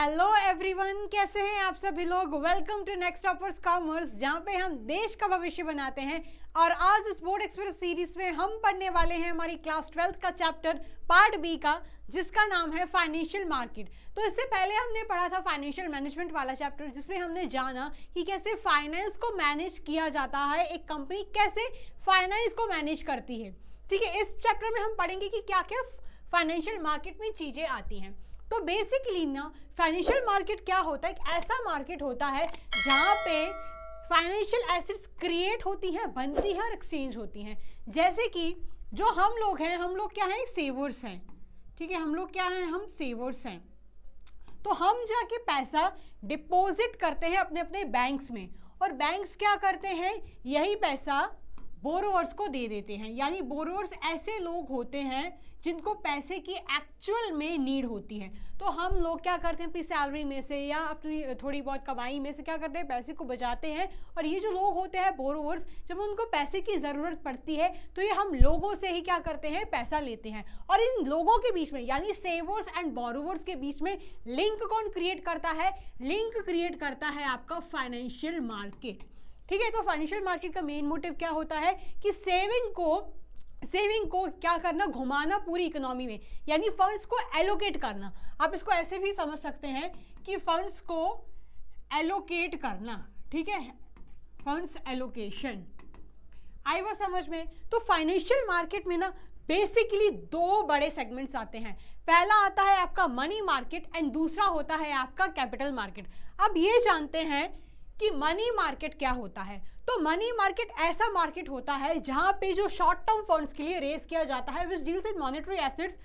Hello everyone, कैसे हैं आप सभी लोग। Welcome to Next Toppers Commerce, जहां पे हम देश का भविष्य बनाते हैं। और आज इस बोर्ड एक्सप्रेस सीरीज में हम पढ़ने वाले हैं हमारी क्लास 12th का चैप्टर पार्ट बी का, जिसका नाम है फाइनेंशियल मार्केट। तो इससे पहले हमने पढ़ा था फाइनेंशियल मैनेजमेंट वाला चैप्टर, जिसमें हमने जाना कि कैसे फाइनेंस को मैनेज किया जाता है, एक कंपनी कैसे फाइनेंस को मैनेज करती है। ठीक है, इस चैप्टर में हम पढ़ेंगे कि क्या क्या फाइनेंशियल मार्केट में चीजें आती हैं। तो बेसिकली ना फाइनेंशियल मार्केट क्या होता है, एक ऐसा मार्केट होता है जहां पे फाइनेंशियल एसेट्स क्रिएट होती हैं, बनती हैं और एक्सचेंज होती हैं। जैसे कि जो हम लोग हैं, हम लोग क्या हैं, सेवर्स हैं। ठीक है, हम लोग क्या हैं, हम सेवर्स हैं। तो हम जाके पैसा डिपॉजिट करते हैं अपने अपने बैंक्स में, और बैंक्स क्या करते हैं, यही पैसा बोरोवर्स को दे देते हैं। यानी बोरोवर्स ऐसे लोग होते हैं जिनको पैसे की एक्चुअल में नीड होती है। तो हम लोग क्या करते हैं, अपनी सैलरी में से या अपनी थोड़ी बहुत कमाई में से क्या करते हैं, पैसे को बचाते हैं। और ये जो लोग होते हैं बोरोवर्स, जब उनको पैसे की ज़रूरत पड़ती है तो ये हम लोगों से ही क्या करते हैं, पैसा लेते हैं। और इन लोगों के बीच में यानी सेवर्स एंड बोरोवर्स के बीच में लिंक कौन क्रिएट करता है, लिंक क्रिएट करता है आपका फाइनेंशियल मार्केट। ठीक है, तो फाइनेंशियल मार्केट का मेन मोटिव क्या होता है कि सेविंग को क्या करना, घुमाना पूरी इकोनॉमी में, यानी फंड्स को एलोकेट करना। आप इसको ऐसे भी समझ सकते हैं कि फंड्स को एलोकेट करना। ठीक है, फंड्स एलोकेशन आई वो समझ में। तो फाइनेंशियल मार्केट में ना बेसिकली दो बड़े सेगमेंट्स आते हैं। पहला आता है आपका मनी मार्केट एंड दूसरा होता है आपका कैपिटल मार्केट। अब ये जानते हैं कि मनी मार्केट क्या होता है। तो मनी मार्केट ऐसा मार्केट होता है जहां पे जो शॉर्ट टर्म फंड्स के लिए रेस किया जाता है, which deals in monetary assets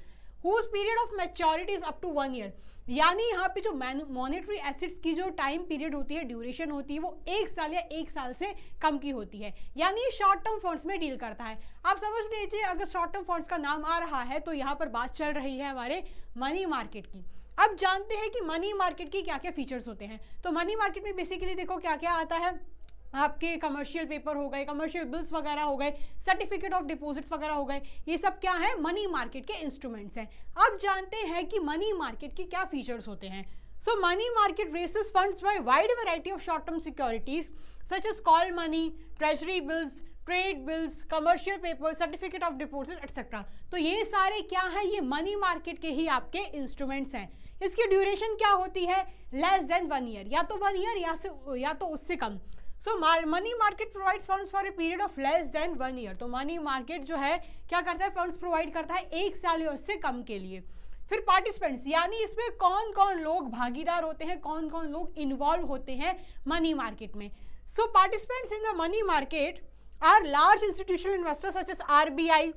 whose period of maturity is up to 1 year. यानी यहाँ पे जो मॉनेटरी एसेट्स की जो टाइम पीरियड होती है, ड्यूरेशन होती है, वो 1 साल या 1 साल से कम की होती है। यानी शॉर्ट टर्म फंड्स में डील करता है। आप समझ लीजिए, अगर शॉर्ट टर्म फंड्स का नाम आ रहा है तो यहाँ पर बात चल रही है हमारे मनी मार्केट की। अब जानते हैं कि मनी मार्केट की क्या क्या फीचर्स होते हैं। तो मनी मार्केट में बेसिकली देखो क्या क्या आता है, आपके कमर्शियल पेपर हो गए, कमर्शियल बिल्स वगैरह हो गए, सर्टिफिकेट ऑफ डिपॉजिट्स वगैरह हो गए, ये सब क्या है, मनी मार्केट के इंस्ट्रूमेंट्स हैं। अब जानते हैं कि मनी मार्केट की क्या फीचर्स होते हैं। So money market raises funds by wide variety of short term securities such as call money, treasury bills, trade bills, commercial paper, certificate of deposit etcetera. तो ये सारे क्या है, ये मनी मार्केट के ही आपके इंस्ट्रूमेंट्स हैं। इसकी ड्यूरेशन क्या होती है, लेस देन 1 ईयर, या तो 1 ईयर या तो उससे कम। So money market provides funds for a period of less than 1 year. तो मनी मार्केट जो है क्या करता है, फंड्स प्रोवाइड करता है 1 साल या उससे कम के लिए। फिर पार्टिसिपेंट्स, यानी इसमें कौन कौन लोग भागीदार होते हैं, कौन कौन लोग इन्वॉल्व होते हैं मनी मार्केट में। So participants in the money market are large institutional investors such as RBI,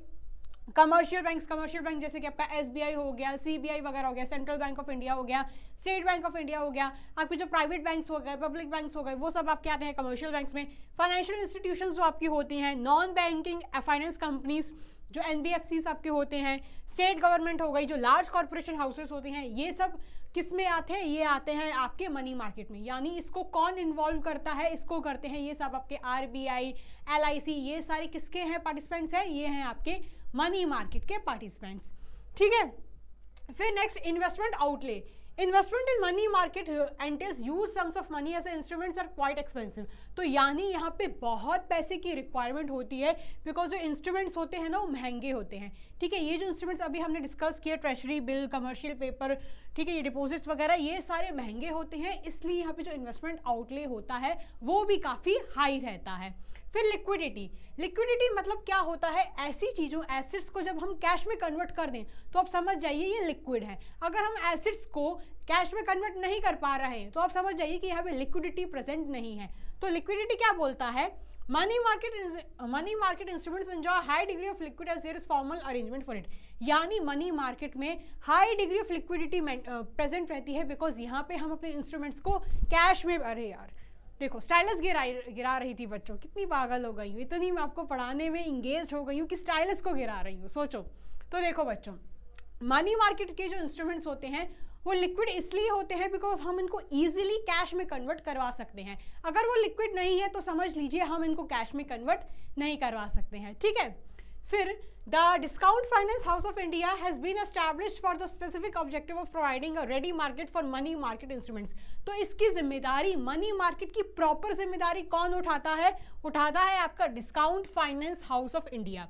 commercial bank जैसे कि आपका SBI हो गया, CBI वगैरह हो गया, सेंट्रल बैंक ऑफ इंडिया हो गया, स्टेट बैंक ऑफ इंडिया हो गया, आपके जो प्राइवेट बैंक्स हो गए, पब्लिक बैंक्स हो गए, वो सब आपके आते हैं कमर्शियल बैंक्स में। फाइनेंशियल इंस्टीट्यूशंस जो आपकी होती हैं, नॉन बैंकिंग फाइनेंस कंपनीज जो NBFCs आपके होते हैं, स्टेट गवर्नमेंट हो गई, जो लार्ज कॉर्पोरेशन हाउसेस होते हैं, ये सब किस में आते हैं, ये आते हैं आपके मनी मार्केट में। यानी इसको कौन इन्वॉल्व करता है, इसको करते हैं ये सब आपके RBI, LIC, ये सारे किसके हैं पार्टिसिपेंट्स हैं, ये हैं आपके मनी मार्केट के पार्टिसिपेंट्स। ठीक है, फिर next investment outlay. Investment in money market entails huge sums of money as instruments are quite expensive. तो यानी यहाँ पे बहुत पैसे की रिक्वायरमेंट होती है, बिकॉज जो इंस्ट्रूमेंट्स होते हैं ना वो महंगे होते हैं। ठीक है, ये जो इंस्ट्रूमेंट्स अभी हमने डिस्कस किया, ट्रेजरी बिल, कमर्शियल पेपर, ठीक है, ये डिपॉजिट्स वगैरह, ये सारे महंगे होते हैं, इसलिए यहाँ पे जो इन्वेस्टमेंट आउटले होता है वो भी काफ़ी हाई रहता है। फिर लिक्विडिटी मतलब क्या होता है, ऐसी चीज़ों एसेट्स को जब हम कैश में कन्वर्ट कर दें तो आप समझ जाइए ये लिक्विड है। अगर हम एसेट्स को कैश में कन्वर्ट नहीं कर पा रहे हैं तो आप समझ जाइए कि यहाँ पे लिक्विडिटी प्रेजेंट नहीं है। तो लिक्विडिटी क्या बोलता है, money market instruments enjoy high degree of liquid as there is formal arrangement for it. यानी मनी मार्केट में high degree of liquidity present रहती है, बिकॉज यहाँ पे हम अपने इंस्ट्रूमेंट्स को कैश में, अरे यार देखो स्टाइलस गिरा रही थी बच्चों, कितनी पागल हो गई हूँ, इतनी मैं आपको पढ़ाने में इंगेज हो गई हूँ कि स्टाइलस को गिरा रही हूँ, सोचो। तो देखो बच्चों, मनी मार्केट के जो इंस्ट्रूमेंट्स होते हैं वो लिक्विड इसलिए होते हैं बिकॉज हम इनको इजीली कैश में कन्वर्ट करवा सकते हैं। अगर वो लिक्विड नहीं है तो समझ लीजिए हम इनको कैश में कन्वर्ट नहीं करवा सकते हैं। ठीक है, फिर the Discount finance house of India has been established for the specific objective of providing a ready market for money market instruments. तो इसकी जिम्मेदारी, मनी मार्केट की प्रॉपर जिम्मेदारी कौन उठाता है? उठाता है आपका discount finance house of India.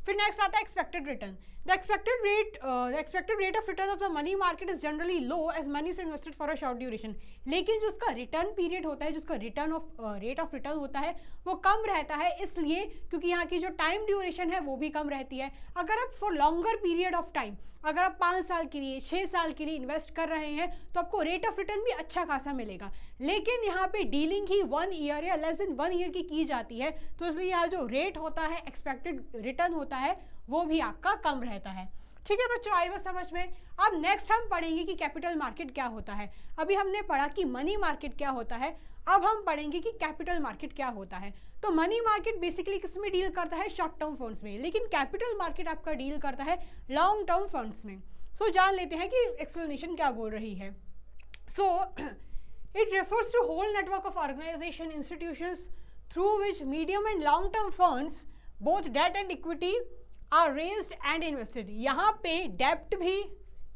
फिर नेक्स्ट आता है expected return. The expected rate of return of the money market is generally low as money से invested for a short duration. लेकिन जो उसका रिटर्न पीरियड होता है, जो उसका रेट ऑफ रिटर्न होता है वो कम रहता है, इसलिए क्योंकि यहाँ की जो टाइम ड्यूरेशन है वो भी कम रहती है। अगर आप for longer period of time, अगर आप 5 साल के लिए, 6 साल के लिए इन्वेस्ट कर रहे हैं तो आपको रेट ऑफ रिटर्न भी अच्छा खासा मिलेगा। लेकिन यहाँ पे डीलिंग ही 1 ईयर या लेस देन 1 ईयर की जाती है, तो इसलिए यहाँ जो रेट होता है, एक्सपेक्टेड रिटर्न होता है, वो भी आपका कम रहता है। ठीक है बच्चों, आई बात समझ में। अब नेक्स्ट हम पढ़ेंगे कि कैपिटल मार्केट क्या होता है। अभी हमने पढ़ा कि मनी मार्केट क्या होता है, अब हम पढ़ेंगे कि कैपिटल मार्केट क्या होता है। तो मनी मार्केट बेसिकली किस में डील करता है? शॉर्ट टर्म फंड्स में, लेकिन कैपिटल मार्केट आपका डील करता है लॉन्ग टर्म फंड्स में। सो जान लेते हैं कि एक्सप्लेनेशन क्या बोल रही है। So it refers to whole network of organisation institutions through which medium and long term funds both debt and equity are raised and invested. यहाँ पे डेप्ट भी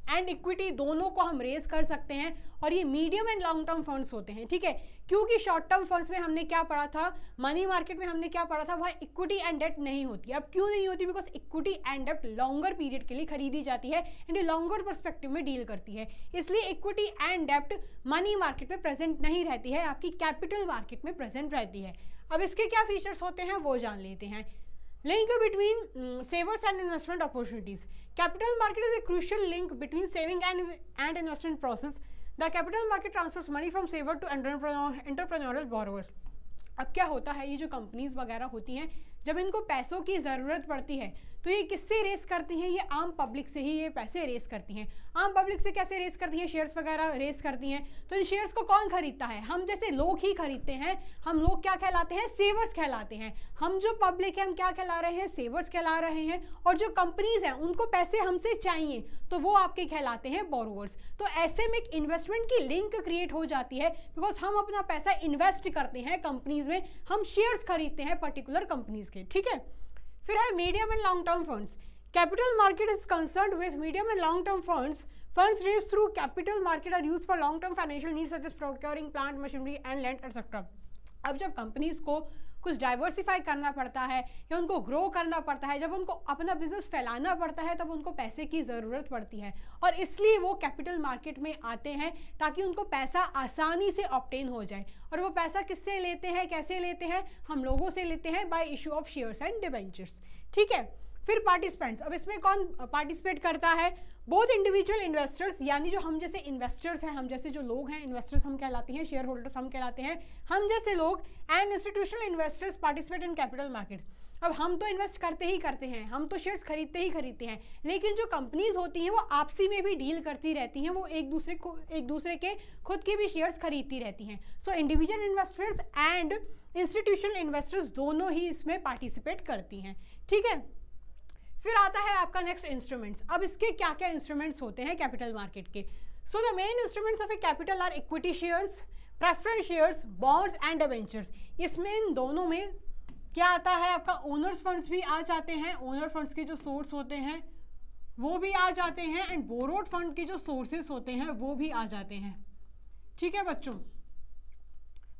एंड इक्विटी दोनों को हम रेज कर सकते हैं, और ये medium and long term funds होते हैं। ठीक है, क्योंकि शॉर्ट टर्म फंड्स में हमने क्या पढ़ा था, मनी मार्केट में हमने क्या पढ़ा था, वहाँ इक्विटी एंड डेट नहीं होती। अब क्यों नहीं होती? Because equity and debt longer period के लिए खरीदी जाती है एंड ये लॉन्गर पर्सपेक्टिव में डील करती है, इसलिए equity and debt money market में प्रेजेंट नहीं रहती है, आपकी कैपिटल मार्केट में प्रेजेंट रहती है। अब इसके क्या फीचर्स होते हैं वो जान लेते हैं। Link between savers and investment opportunities. Capital market is a crucial link between saving and investment process. The capital market transfers money from saver to entrepreneurial borrowers. अब क्या होता है, ये जो कंपनीज वगैरह होती हैं, जब इनको पैसों की ज़रूरत पड़ती है तो ये किससे रेस करती हैं? ये आम पब्लिक से ही ये पैसे रेस करती हैं। आम पब्लिक से कैसे रेस करती हैं? शेयर्स वगैरह रेस करती हैं। तो इन शेयर्स को कौन खरीदता है? हम जैसे लोग ही खरीदते हैं। हम लोग क्या कहलाते हैं? सेवर्स कहलाते हैं। हम जो पब्लिक है हम क्या कहला रहे हैं? सेवर्स कहला रहे हैं। और जो कंपनीज हैं उनको पैसे हमसे चाहिए तो वो आपके कहलाते हैं बोरोवर्स। तो ऐसे में एक इन्वेस्टमेंट की लिंक क्रिएट हो जाती है, बिकॉज हम अपना पैसा इन्वेस्ट करते हैं कंपनीज में, हम शेयर्स खरीदते हैं पर्टिकुलर कंपनीज के। ठीक है, फिर है medium and long term funds. Capital market is concerned with medium and long term funds. Funds raised through capital market are used for long-term financial needs such as procuring plant, machinery and land, etc. अब जब companies को कुछ diversify करना पड़ता है या उनको grow करना पड़ता है, जब उनको अपना बिजनेस फैलाना पड़ता है, तब उनको पैसे की ज़रूरत पड़ती है और इसलिए वो कैपिटल मार्केट में आते हैं ताकि उनको पैसा आसानी से ऑब्टेन हो जाए। और वो पैसा किससे लेते हैं, कैसे लेते हैं? हम लोगों से लेते हैं bye issue of shares and debentures. ठीक है, फिर पार्टिसिपेंट्स। अब इसमें कौन पार्टिसिपेट करता है? बोथ इंडिविजुअल इन्वेस्टर्स, यानी जो हम जैसे इन्वेस्टर्स हैं, हम जैसे जो लोग हैं, इन्वेस्टर्स हम कहलाते हैं, शेयर होल्डर्स हम कहलाते हैं, हम जैसे लोग, and institutional investors participate in capital market. अब हम तो इन्वेस्ट करते ही करते हैं, हम तो शेयर्स खरीदते ही खरीदते हैं, लेकिन जो कंपनीज होती हैं वो आपसी में भी डील करती रहती हैं, वो एक दूसरे के खुद के भी शेयर्स खरीदती रहती हैं। So individual investors and institutional investors दोनों ही इसमें पार्टिसिपेट करती हैं। ठीक है, फिर आता है आपका नेक्स्ट इंस्ट्रूमेंट्स। अब इसके क्या क्या इंस्ट्रूमेंट्स होते हैं कैपिटल मार्केट के? So the main instruments of A capital R equity shares, preference shares, bonds and debentures. इसमें इन दोनों में क्या आता है? आपका ओनर्स फंड्स भी आ जाते हैं, ओनर फंड्स के जो सोर्स होते हैं वो भी आ जाते हैं, एंड बोरोड फंड के जो सोर्सेस होते हैं वो भी आ जाते हैं। ठीक है बच्चों,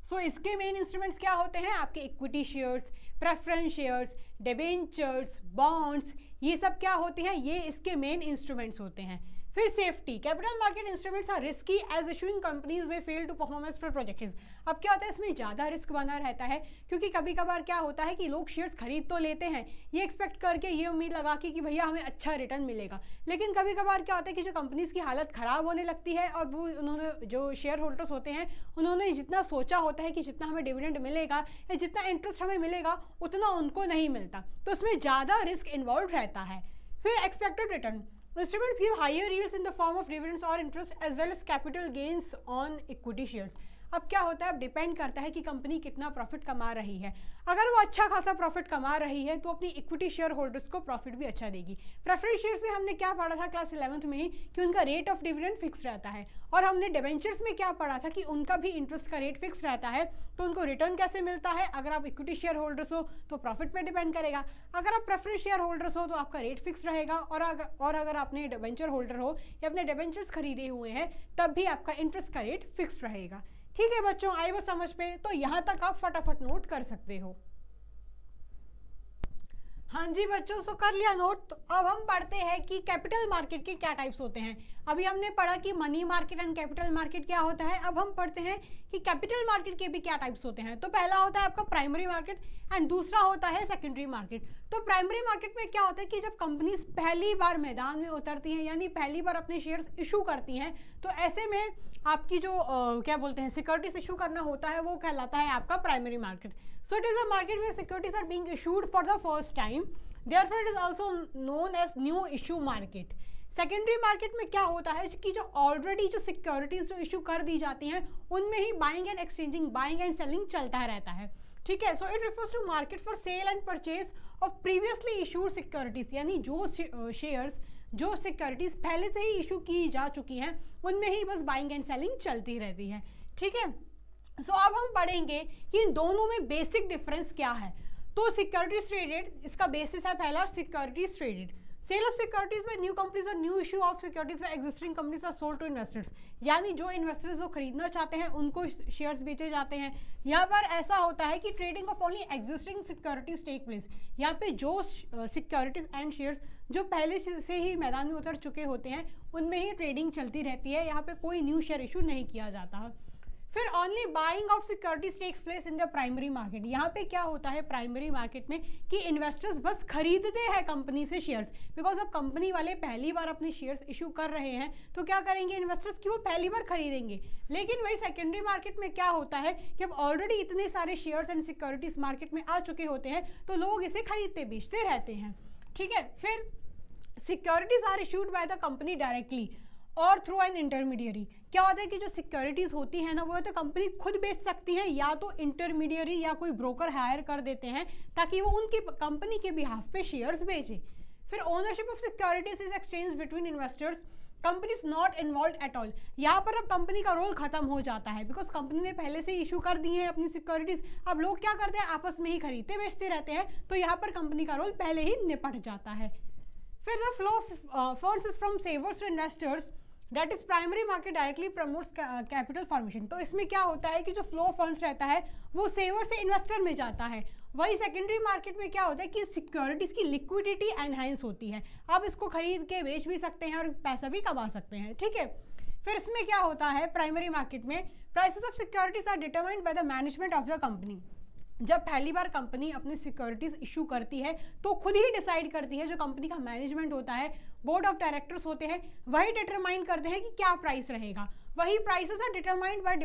सो इसके मेन इंस्ट्रूमेंट्स क्या होते हैं? आपके equity shares, preference shares, debentures, bonds, ये सब क्या होते हैं? ये इसके मेन इंस्ट्रूमेंट्स होते हैं। फिर safety. Capital market instruments are risky as issuing companies may fail to perform as per projections. अब क्या होता है, इसमें ज़्यादा रिस्क बना रहता है, क्योंकि कभी कभार क्या होता है कि लोग शेयर्स खरीद तो लेते हैं ये एक्सपेक्ट करके, ये उम्मीद लगा कि भैया हमें अच्छा रिटर्न मिलेगा, लेकिन कभी कभार क्या होता है कि जो कंपनीज की हालत ख़राब होने लगती है और वो उन्होंने जो शेयर होल्डर्स होते हैं उन्होंने जितना सोचा होता है कि जितना हमें डिविडेंड मिलेगा या जितना इंटरेस्ट हमें मिलेगा उतना उनको नहीं मिलता, तो उसमें ज़्यादा रिस्क इन्वॉल्व रहता है। फिर expected return. Instruments give higher yields in the form of dividends or interest as well as capital gains on equity shares. अब क्या होता है, अब डिपेंड करता है कि कंपनी कितना प्रॉफिट कमा रही है। अगर वो अच्छा खासा प्रॉफिट कमा रही है तो अपनी इक्विटी शेयर होल्डर्स को प्रॉफिट भी अच्छा देगी। प्रेफरेंस शेयर्स में हमने क्या पढ़ा था क्लास 11th में ही कि उनका रेट ऑफ डिविडेंड फिक्स रहता है, और हमने डिबेंचर्स में क्या पढ़ा था कि उनका भी इंटरेस्ट का रेट फिक्स रहता है। तो उनको रिटर्न कैसे मिलता है, अगर आप इक्विटी शेयर होल्डर्स हो तो प्रॉफिट पे डिपेंड करेगा, अगर आप प्रेफरेंस शेयर होल्डर्स हो तो आपका रेट फिक्स रहेगा, और अगर आपने डिबेंचर होल्डर हो या अपने डिबेंचर्स खरीदे हुए हैं तब भी आपका इंटरेस्ट का रेट फिक्स रहेगा। ठीक है बच्चों, आई वो समझ पे? तो यहां तक आप फटाफट नोट कर सकते हो। हाँ जी बच्चों, सो कर लिया नोट। तो अब हम पढ़ते हैं कि कैपिटल मार्केट के क्या टाइप्स होते हैं। अभी हमने पढ़ा कि money market and capital market क्या होता है, अब हम पढ़ते हैं कि कैपिटल मार्केट के भी क्या टाइप्स होते हैं। तो पहला होता है आपका प्राइमरी मार्केट एंड दूसरा होता है सेकेंडरी मार्केट। तो प्राइमरी मार्केट में क्या होता है कि जब कंपनीज पहली बार मैदान में उतरती हैं, यानी पहली बार अपने शेयर्स इशू करती हैं, तो ऐसे में आपकी जो क्या बोलते हैं सिक्योरिटीज इशू करना होता है वो कहलाता है आपका primary market. So it is a market where securities are being issued for the first time, therefore it is also known as new issue market. Secondary market में क्या होता है कि जो ऑलरेडी जो सिक्योरिटीज जो इशू कर दी जाती हैं उनमें ही buying and exchanging, buying and selling चलता रहता है। ठीक है, so it refers to market for sale and purchase of previously issued securities, यानी जो शेयर्स जो सिक्योरिटीज पहले से ही इशू की जा चुकी हैं उनमें ही बस बाइंग एंड सेलिंग चलती रहती है। ठीक है, सो अब हम पढ़ेंगे कि इन दोनों में बेसिक डिफरेंस क्या है। तो सिक्योरिटीज ट्रेडेड, इसका बेसिस है पहला securities traded. Sale of securities में न्यू कंपनीज और न्यू इशू ऑफ सिक्योरिटीज में existing companies are sold to investors, यानी जो इन्वेस्टर्स जो खरीदना चाहते हैं उनको शेयर्स बेचे जाते हैं। यहाँ पर ऐसा होता है कि trading of only existing securities take place, यहाँ पे जो सिक्योरिटीज एंड शेयर्स जो पहले से ही मैदान में उतर चुके होते हैं उनमें ही ट्रेडिंग चलती रहती है, यहाँ पे कोई न्यू शेयर इशू नहीं किया जाता। फिर only buying of securities takes place in the primary market. यहाँ पे क्या होता है प्राइमरी मार्केट में कि इन्वेस्टर्स बस खरीदते हैं कंपनी से शेयर्स, बिकॉज अब कंपनी वाले पहली बार अपने शेयर्स इशू कर रहे हैं तो क्या करेंगे इन्वेस्टर्स की वो पहली बार खरीदेंगे। लेकिन वही सेकेंडरी मार्केट में क्या होता है कि अब ऑलरेडी इतने सारे शेयर्स एंड सिक्योरिटीज मार्केट में आ चुके होते हैं तो लोग इसे खरीदते बेचते रहते हैं। ठीक है, फिर securities are issued by the company directly और थ्रू एन इंटरमीडियरी। क्या होता है कि जो सिक्योरिटीज होती है ना वो तो कंपनी खुद बेच सकती है, या तो इंटरमीडियरी या कोई ब्रोकर हायर कर देते हैं ताकि वो उनकी कंपनी के बिहाफ पे शेयर्स बेचे। फिर ownership of securities is exchange between investors, company is not involve at all. यहाँ पर अब कंपनी का रोल खत्म हो जाता है, बिकॉज कंपनी ने पहले से इशू कर दी है अपनी सिक्योरिटीज, अब लोग क्या करते हैं आपस में ही खरीदते बेचते रहते हैं, तो यहाँ पर कंपनी का रोल पहले ही निपट जाता है। फिर the flow of funds is from savers to investors, that is primary market directly promotes capital formation. तो इसमें क्या होता है कि जो फ्लो ऑफ फंड्स रहता है वो सेवर से इन्वेस्टर में जाता है। वही सेकेंडरी मार्केट में क्या होता है कि सिक्योरिटीज की लिक्विडिटी एनहांस होती है, आप इसको खरीद के बेच भी सकते हैं और पैसा भी कमा सकते हैं। ठीक है, फिर इसमें क्या होता है प्राइमरी मार्केट में prices of securities are determined by the management of the company. जब पहली बार कंपनी अपनी सिक्योरिटीज इशू करती है तो खुद ही डिसाइड करती है, जो कंपनी का मैनेजमेंट होता है, बोर्ड ऑफ डायरेक्टर्स होते हैं, वही डिटरमाइन करते हैं कि क्या प्राइस रहेगा। वही prices are determined by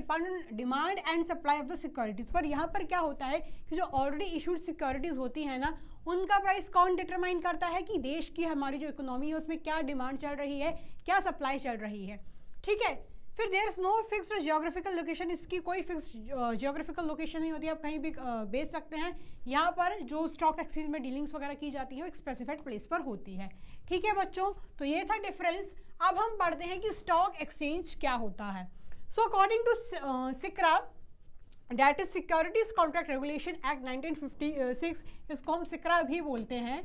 demand and supply of the securities. पर यहाँ पर क्या होता है कि जो ऑलरेडी इशूड सिक्योरिटीज होती है ना उनका प्राइस कौन डिटरमाइन करता है कि देश की हमारी जो इकोनॉमी है उसमें क्या डिमांड चल रही है, क्या सप्लाई चल रही है। ठीक है, फिर there is no fixed geographical location, इसकी कोई फिक्स जियोग्राफिकल लोकेशन नहीं होती, आप कहीं भी बेच सकते हैं। यहाँ पर जो स्टॉक एक्सचेंज में डीलिंग्स वगैरह की जाती है वो एक स्पेसिफाइड प्लेस पर होती है। ठीक है बच्चों, तो ये था डिफरेंस। अब हम पढ़ते हैं कि स्टॉक एक्सचेंज क्या होता है। So according to SCRA, that is securities contract regulation act 1956, इसको हम सिक्रा भी बोलते हैं।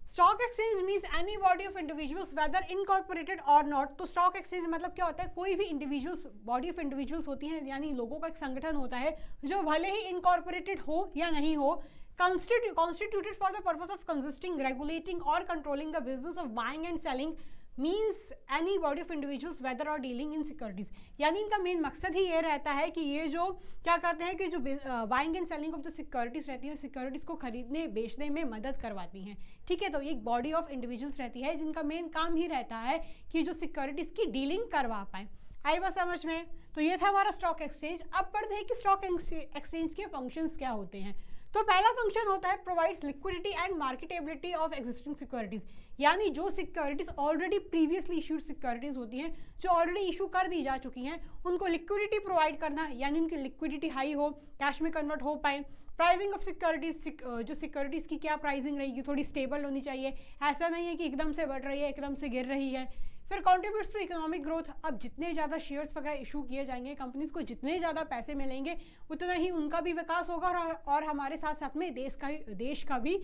Stock exchange means any body of individuals whether incorporated or not. तो स्टॉक एक्सचेंज मतलब क्या होता है, कोई भी इंडिविजुअल्स, बॉडी ऑफ इंडिविजुअल्स होती हैं, यानी लोगों का एक संगठन होता है जो भले ही इनकॉर्पोरेटेड हो या नहीं हो, constituted for the purpose of consisting, regulating or controlling the business of buying and selling, means any body of individuals whether or dealing in securities। यानी इनका मेन मकसद ही ये रहता है कि ये जो क्या करते हैं कि जो buying and selling of the securities रहती है, सिक्योरिटीज को खरीदने बेचने में मदद करवाती हैं। ठीक है, तो एक बॉडी ऑफ इंडिविजुअल्स रहती है जिनका मेन काम ही रहता है कि जो सिक्योरिटीज की डीलिंग करवा पाए। आई बात समझ में? तो ये था हमारा स्टॉक एक्सचेंज। अब पढ़ते हैं कि स्टॉक एक्सचेंज के फंक्शंस क्या होते हैं। तो पहला फंक्शन होता है provides liquidity and marketability of existing securities, यानी जो securities already previously issued securities होती हैं, जो ऑलरेडी इशू कर दी जा चुकी हैं, उनको लिक्विडिटी प्रोवाइड करना, यानी उनकी लिक्विडिटी हाई हो, कैश में कन्वर्ट हो पाए। प्राइसिंग ऑफ सिक्योरिटीज, जो सिक्योरिटीज की क्या प्राइसिंग रहेगी, थोड़ी स्टेबल होनी चाहिए, ऐसा नहीं है कि एकदम से बढ़ रही है, एकदम से गिर रही है। फिर कॉन्ट्रीब्यूट्स टू इकोनॉमिक ग्रोथ, अब जितने ज़्यादा शेयर्स वगैरह इशू किए जाएंगे, कंपनीज को जितने ज़्यादा पैसे मिलेंगे उतना ही उनका भी विकास होगा और हमारे साथ साथ में देश का भी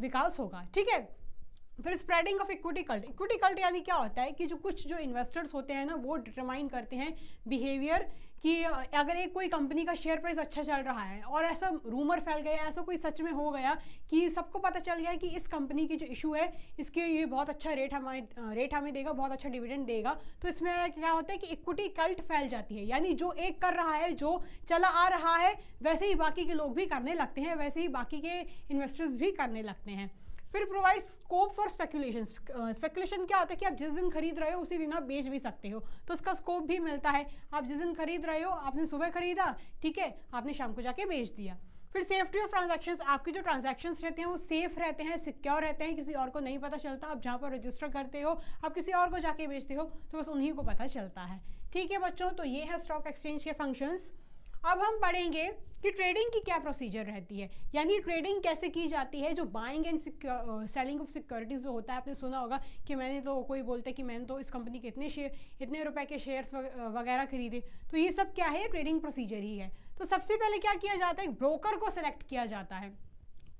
विकास होगा। ठीक है। फिर spreading of equity cult, equity cult यानी क्या होता है कि जो इन्वेस्टर्स होते हैं ना, वो डिटरमाइन करते हैं बिहेवियर कि अगर एक कोई कंपनी का शेयर प्राइस अच्छा चल रहा है और ऐसा रूमर फैल गया, ऐसा कोई सच में हो गया कि सबको पता चल गया कि इस कंपनी की जो इशू है, इसके ये बहुत अच्छा रेट हमें देगा, बहुत अच्छा डिविडेंड देगा, तो इसमें क्या होता है कि इक्विटी कल्ट फैल जाती है। यानी जो एक कर रहा है, जो चला आ रहा है, वैसे ही बाकी के लोग भी करने लगते हैं, वैसे ही बाकी के इन्वेस्टर्स भी करने लगते हैं। फिर provide scope for speculation, speculation क्या होता है कि आप जिस दिन खरीद रहे हो उसी दिन आप बेच भी सकते हो, तो उसका स्कोप भी मिलता है। आप जिस दिन खरीद रहे हो, आपने सुबह खरीदा, ठीक है, आपने शाम को जाके बेच दिया। फिर सेफ्टी ऑफ ट्रांजैक्शंस, आपके जो ट्रांजैक्शंस रहते हैं वो सेफ रहते हैं, सिक्योर रहते हैं, किसी और को नहीं पता चलता। आप जहाँ पर रजिस्टर करते हो, आप किसी और को जाके बेचते हो, तो बस उन्हीं को पता चलता है। ठीक है बच्चों, तो ये है स्टॉक एक्सचेंज के फंक्शंस। अब हम पढ़ेंगे कि ट्रेडिंग की क्या प्रोसीजर रहती है, यानी ट्रेडिंग कैसे की जाती है। जो buying and selling of securities जो होता है, आपने सुना होगा कि मैंने तो, कोई बोलते हैं कि मैंने तो इस कंपनी के इतने रुपए के शेयर्स वगैरह खरीदे, तो ये सब क्या है, ट्रेडिंग प्रोसीजर ही है। तो सबसे पहले क्या किया जाता है, ब्रोकर को सिलेक्ट किया जाता है।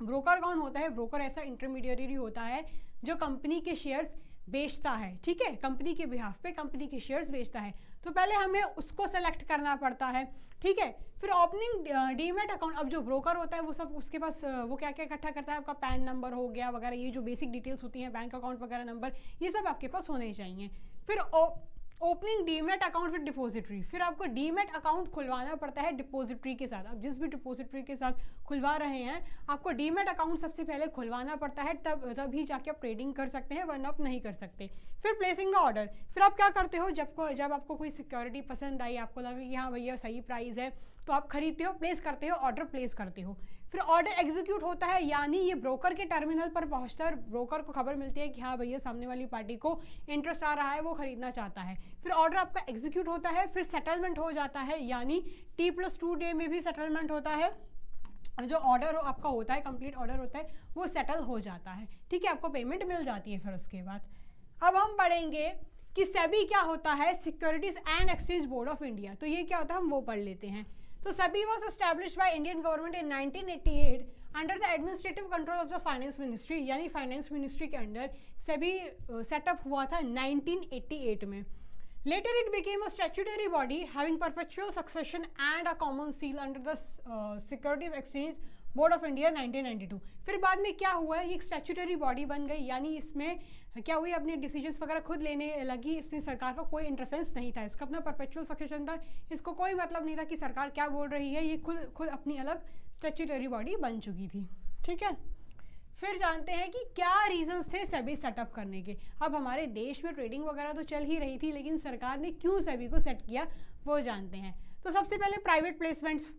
ब्रोकर कौन होता है, ब्रोकर ऐसा इंटरमीडिएटरी होता है जो कंपनी के शेयर्स बेचता है। ठीक है, कंपनी के बिहाफ पे कंपनी के शेयर्स बेचता है, तो पहले हमें उसको सेलेक्ट करना पड़ता है। ठीक है, फिर ओपनिंग डीमैट अकाउंट, अब जो ब्रोकर होता है वो सब उसके पास वो क्या क्या इकट्ठा करता है, आपका पैन नंबर हो गया वगैरह, ये जो बेसिक डिटेल्स होती हैं, बैंक अकाउंट वगैरह नंबर, ये सब आपके पास होने चाहिए। फिर opening demat account with depository, फिर आपको डीमैट अकाउंट खुलवाना पड़ता है डिपॉजिटरी के साथ। आप जिस भी डिपॉजिटरी के साथ खुलवा रहे हैं, आपको डीमैट अकाउंट सबसे पहले खुलवाना पड़ता है, तभी जाके आप ट्रेडिंग कर सकते हैं, वरना आप नहीं कर सकते। फिर प्लेसिंग द ऑर्डर, फिर आप क्या करते हो, जब आपको कोई सिक्योरिटी पसंद आई, आपको लगा कि हाँ भैया सही प्राइस है, तो आप खरीदते हो, प्लेस करते हो, ऑर्डर प्लेस करते हो। फिर ऑर्डर एग्जीक्यूट होता है, यानी ये ब्रोकर के टर्मिनल पर पहुंचता है, ब्रोकर को खबर मिलती है कि हाँ भैया सामने वाली पार्टी को इंटरेस्ट आ रहा है, वो खरीदना चाहता है। फिर ऑर्डर आपका एग्जीक्यूट होता है, फिर सेटलमेंट हो जाता है, यानी T+2 डे में भी सेटलमेंट होता है। जो ऑर्डर आपका होता है, कंप्लीट ऑर्डर होता है, वो सेटल हो जाता है। ठीक है, आपको पेमेंट मिल जाती है। फिर उसके बाद अब हम पढ़ेंगे कि सेबी क्या होता है, securities and exchange board of India. तो ये क्या होता है, हम वो पढ़ लेते हैं। तो SEBI was established by Indian government in 1988 under the administrative control of the finance ministry, यानी फाइनेंस मिनिस्ट्री के अंडर सेबी सेटअप हुआ था 1988 में। Later it became a statutory body having perpetual succession and a common seal under the Securities Exchange board of India 1992। फिर बाद में क्या हुआ है, ये एक स्टैट्यूटरी बॉडी बन गई, यानी इसमें क्या हुई, अपने डिसीजंस वगैरह खुद लेने लगी, इसमें सरकार का कोई इंटरफेरेंस नहीं था, इसका अपना परपेचुअल सक्सेशन था, इसको कोई मतलब नहीं था कि सरकार क्या बोल रही है, ये खुद अपनी अलग स्टैट्यूटरी बॉडी बन चुकी थी। ठीक है, फिर जानते हैं कि क्या रीजंस थे सेबी सेटअप करने के। अब हमारे देश में ट्रेडिंग वगैरह तो चल ही रही थी, लेकिन सरकार ने क्यों सेबी को सेट किया वो जानते हैं। तो सबसे पहले प्राइवेट प्लेसमेंट्स,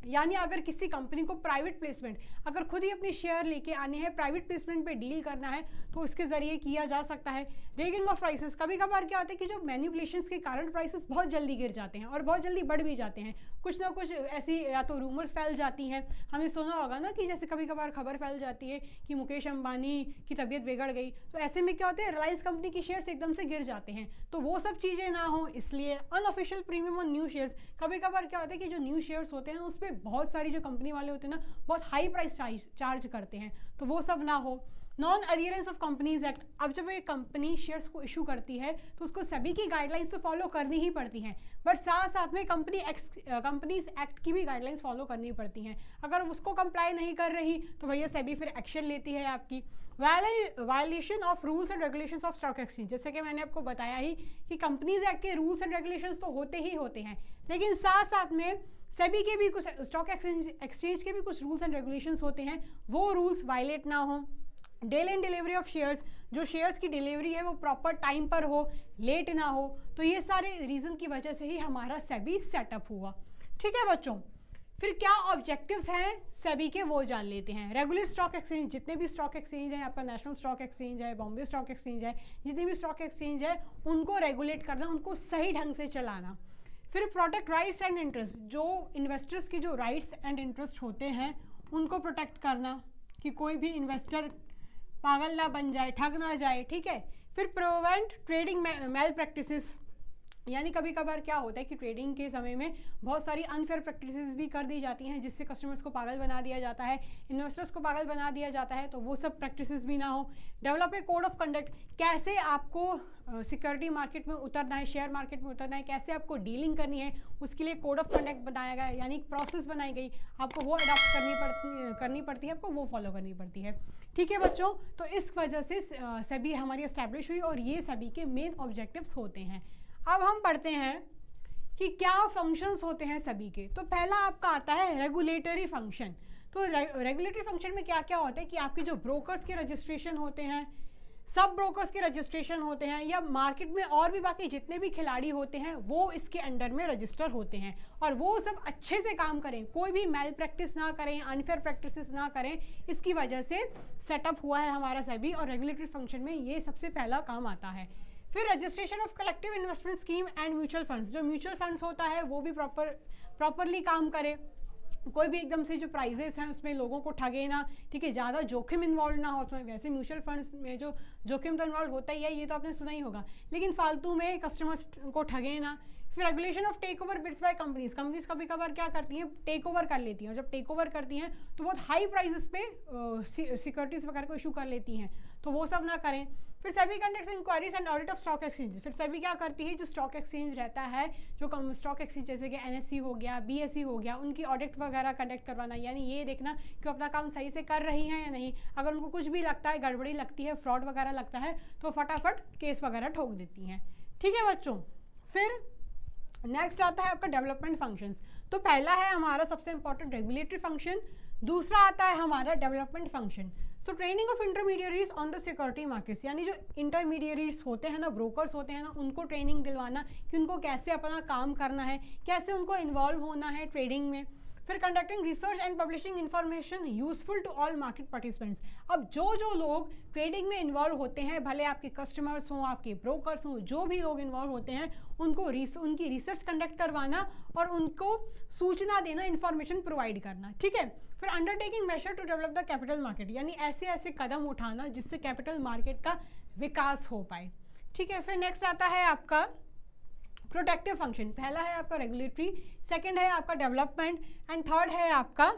यानी अगर किसी कंपनी को प्राइवेट प्लेसमेंट, अगर खुद ही अपने शेयर लेके आने हैं, प्राइवेट प्लेसमेंट पे डील करना है, तो उसके जरिए किया जा सकता है। रेगिंग ऑफ प्राइसेस, कभी कभार क्या होता है कि जो मैनिपुलेशंस के कारण प्राइसेस बहुत जल्दी गिर जाते हैं और बहुत जल्दी बढ़ भी जाते हैं, कुछ ना कुछ ऐसी या तो रूमर्स फैल जाती हैं, हमें सुना होगा ना कि जैसे कभी कभार खबर फैल जाती है कि मुकेश अंबानी की तबीयत बिगड़ गई, तो ऐसे में क्या होता है, रिलायंस कंपनी की शेयर्स एकदम से गिर जाते हैं, तो वो सब चीज़ें ना हो, इसलिए unofficial premium on new shares, कभी कभार क्या होता है कि जो न्यू शेयर्स होते हैं उस पर बहुत सारी जो कंपनी वाले होते हैं ना, बहुत हाई प्राइस चार्ज करते हैं, तो वो सब ना हो। Non adherence of companies act, अब जब एक कंपनी शेयर्स को इशू करती है तो उसको सेबी की गाइडलाइंस तो फॉलो करनी ही पड़ती हैं, बट साथ साथ में कंपनीज एक्ट की भी गाइडलाइंस फॉलो करनी पड़ती हैं। अगर उसको कंप्लाई नहीं कर रही तो भैया सेबी फिर एक्शन लेती है आपकी। Violation of rules and regulations of stock exchange, जैसे कि मैंने आपको बताया ही कि कंपनीज एक्ट के रूल्स एंड रेगुलेशंस तो होते ही होते हैं, लेकिन साथ साथ में सेबी के भी कुछ, स्टॉक एक्सचेंज के भी कुछ रूल्स एंड रेगुलेशंस होते हैं, वो रूल्स वायलेट ना हो। Daily and delivery of shares, जो शेयर्स की डिलीवरी है वो प्रॉपर टाइम पर हो, लेट ना हो, तो ये सारे रीजन की वजह से ही हमारा सेबी सेटअप हुआ। ठीक है बच्चों, फिर क्या ऑब्जेक्टिव्स हैं सेबी के वो जान लेते हैं। रेगुलर स्टॉक एक्सचेंज, जितने भी स्टॉक एक्सचेंज हैं, आपका नेशनल स्टॉक एक्सचेंज है, बॉम्बे स्टॉक एक्सचेंज है, जितने भी स्टॉक एक्सचेंज है उनको रेगुलेट करना, उनको सही ढंग से चलाना। फिर प्रोटेक्ट राइट्स एंड इंटरेस्ट, जो इन्वेस्टर्स के जो राइट्स एंड इंटरेस्ट होते हैं उनको प्रोटेक्ट करना कि कोई भी इन्वेस्टर पागल ना बन जाए, ठग ना जाए, ठीक है। फिर प्रिवेंट ट्रेडिंग मेल प्रैक्टिसेस, यानी कभी कभार क्या होता है कि ट्रेडिंग के समय में बहुत सारी अनफेयर प्रैक्टिसेस भी कर दी जाती हैं जिससे कस्टमर्स को पागल बना दिया जाता है, इन्वेस्टर्स को पागल बना दिया जाता है, तो वो सब प्रैक्टिसेस भी ना हो। Develop a code of conduct, कैसे आपको सिक्योरिटी मार्केट में उतरना है, शेयर मार्केट में उतरना है, कैसे आपको डीलिंग करनी है, उसके लिए कोड ऑफ कंडक्ट बनाया गया है, यानी एक प्रोसेस बनाई गई, आपको वो अडॉप्ट करनी पड़ती है, आपको वो फॉलो करनी पड़ती है, ठीक है बच्चों। तो इस वजह से सेबी हमारी एस्टैब्लिश हुई और ये सेबी के मेन ऑब्जेक्टिव्स होते हैं। अब हम पढ़ते हैं कि क्या फंक्शंस होते हैं सेबी के। तो पहला आपका आता है रेगुलेटरी फंक्शन। तो रेगुलेटरी फंक्शन में क्या क्या होता है कि आपके जो ब्रोकर्स के रजिस्ट्रेशन होते हैं, सब ब्रोकर्स के रजिस्ट्रेशन होते हैं, या मार्केट में और भी बाकी जितने भी खिलाड़ी होते हैं वो इसके अंडर में रजिस्टर होते हैं और वो सब अच्छे से काम करें, कोई भी मेल प्रैक्टिस ना करें, अनफेयर प्रैक्टिसेस ना करें, इसकी वजह से सेटअप हुआ है हमारा सेबी और रेगुलेटरी फंक्शन में ये सबसे पहला काम आता है। फिर registration of collective investment scheme and mutual funds, जो म्यूचुअल फंड्स होता है वो भी प्रॉपरली काम करे, कोई भी एकदम से जो प्राइजेस हैं उसमें लोगों को ठगे ना, ठीक है, ज़्यादा जोखिम इन्वॉल्व ना हो उसमें। वैसे म्यूचुअल फंड्स में जो जोखिम तो इन्वॉल्व होता ही है, ये तो आपने सुना ही होगा, लेकिन फालतू में कस्टमर्स को ठगे ना। फिर regulation of take over bids by companies, companies कभी कभार क्या करती हैं, टेक ओवर कर लेती हैं, और जब टेक ओवर करती हैं तो बहुत हाई प्राइसेस पे सिक्योरिटीज वगैरह को इशू कर लेती हैं, तो वो सब ना करें। फिर SEBI conducts inquiries and audit of stock exchange, फिर सेबी क्या करती है, जो स्टॉक एक्सचेंज रहता है, जो स्टॉक एक्सचेंज जैसे कि एनएससी हो गया, बीएसई हो गया, उनकी ऑडिट वगैरह कंडक्ट करवाना, यानी ये देखना कि अपना काम सही से कर रही हैं या नहीं। अगर उनको कुछ भी लगता है, गड़बड़ी लगती है, फ्रॉड वगैरह लगता है, तो फटाफट केस वगैरह ठोक देती हैं, ठीक है बच्चों। फिर नेक्स्ट आता है आपका डेवलपमेंट फंक्शंस। तो पहला है हमारा सबसे इंपॉर्टेंट रेगुलेटरी फंक्शन, दूसरा आता है हमारा development function. So training of intermediaries on the security markets, यानी जो इंटरमीडिएरीज होते हैं ना, ब्रोकर्स होते हैं ना, उनको ट्रेनिंग दिलवाना कि उनको कैसे अपना काम करना है, कैसे उनको इन्वॉल्व होना है ट्रेडिंग में। फिर conducting research and publishing information useful to all market participants, अब जो लोग ट्रेडिंग में इन्वॉल्व होते हैं, भले आपके कस्टमर्स हों, आपके ब्रोकर्स हों, जो भी लोग इन्वॉल्व होते हैं उनको उनकी रिसर्च कंडक्ट करवाना और उनको सूचना देना, इन्फॉर्मेशन प्रोवाइड करना, ठीक है। फिर undertaking measure to develop the capital market, यानी ऐसे ऐसे कदम उठाना जिससे कैपिटल मार्केट का विकास हो पाए, ठीक है। फिर नेक्स्ट आता है आपका प्रोटेक्टिव फंक्शन, पहला है आपका रेगुलेटरी, सेकंड है आपका डेवलपमेंट एंड थर्ड है आपका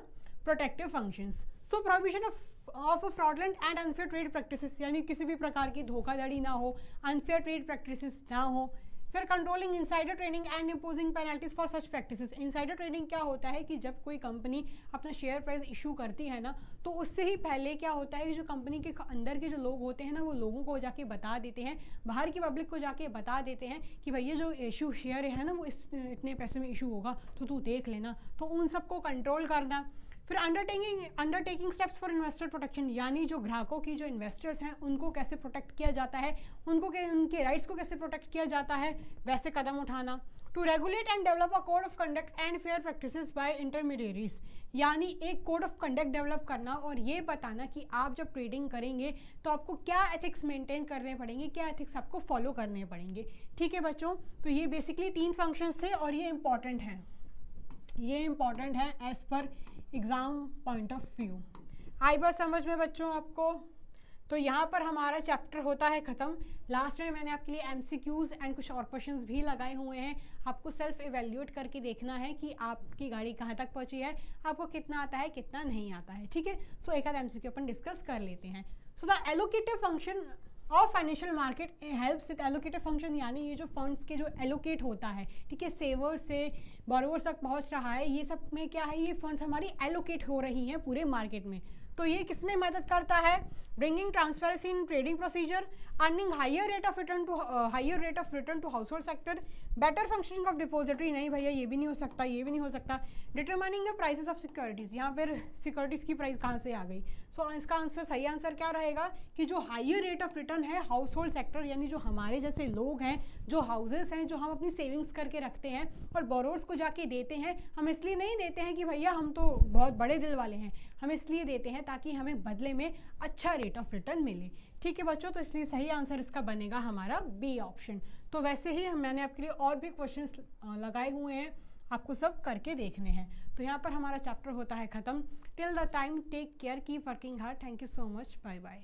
protective functions. So prohibition of fraudulent and unfair trade practices, यानी किसी भी प्रकार की धोखाधड़ी ना हो, अनफेयर ट्रेड प्रैक्टिसेस ना हो। फिर controlling insider trading and imposing penalties for such practices, insider trading क्या होता है कि जब कोई कंपनी अपना शेयर प्राइस इशू करती है ना, तो उससे ही पहले क्या होता है कि जो कंपनी के अंदर के जो लोग होते हैं ना, वो लोगों को जाके बता देते हैं, बाहर की पब्लिक को जाके बता देते हैं कि भैया जो इशू शेयर है ना वो इतने पैसे में इशू होगा, तो तू देख लेना, तो उन सबको कंट्रोल करना। फिर undertaking steps for investor protection, यानी जो ग्राहकों की जो इन्वेस्टर्स हैं उनको कैसे प्रोटेक्ट किया जाता है, उनके राइट्स को कैसे प्रोटेक्ट किया जाता है, वैसे कदम उठाना। To regulate and develop a code of conduct and fair practices by intermediaries, यानी एक कोड ऑफ कंडक्ट डेवलप करना और ये बताना कि आप जब ट्रेडिंग करेंगे तो आपको क्या एथिक्स मेंटेन करने पड़ेंगे, क्या एथिक्स आपको फॉलो करने पड़ेंगे, ठीक है बच्चों। तो ये बेसिकली 3 फंक्शंस थे और ये इंपॉर्टेंट हैं, ये इंपॉर्टेंट है as per exam point of view. आई बात समझ में बच्चों आपको। तो यहाँ पर हमारा चैप्टर होता है ख़त्म। लास्ट में मैंने आपके लिए MCQs एंड कुछ और क्वेश्चंस भी लगाए हुए हैं, आपको सेल्फ एवेल्यूएट करके देखना है कि आपकी गाड़ी कहाँ तक पहुँची है, आपको कितना आता है कितना नहीं आता है, ठीक है। सो एक आध MCQ अपन डिस्कस कर लेते हैं। So the allocative function of financial market helps with allocative function, यानी ये जो फंड्स के जो एलोकेट होता है, ठीक है, सेवर से बोरोवर्स तक पहुंच रहा है, ये सब में क्या है, ये फंड्स हमारी एलोकेट हो रही हैं पूरे मार्केट में। तो ये किसमें मदद करता है? Bringing transparency in trading procedure, earning higher rate of return to household sector, better functioning of depository, नहीं भैया ये भी नहीं हो सकता, ये भी नहीं हो सकता, determining the prices of securities, यहाँ पर सिक्योरिटीज की प्राइस कहाँ से आ गई? सो इसका आंसर, सही आंसर क्या रहेगा कि जो हायर रेट ऑफ रिटर्न है हाउस होल्ड सेक्टर, यानी जो हमारे जैसे लोग हैं, जो हाउसेस हैं, जो हम अपनी सेविंग्स करके रखते हैं और बोरोर्स को जाके देते हैं, हम इसलिए नहीं देते हैं कि भैया हम तो बहुत बड़े दिल वाले हैं, हम इसलिए देते हैं ताकि हमें बदले में अच्छा रेट ऑफ रिटर्न मिले। ठीक है बच्चों, तो इसलिए सही आंसर इसका बनेगा हमारा बी ऑप्शन। तो वैसे ही मैंने आपके लिए और भी क्वेश्चंस लगाए हुए हैं, आपको सब करके देखने हैं। तो यहाँ पर हमारा चैप्टर होता है खत्म। Till the time take care, keep working hard. Thank you so much, bye bye.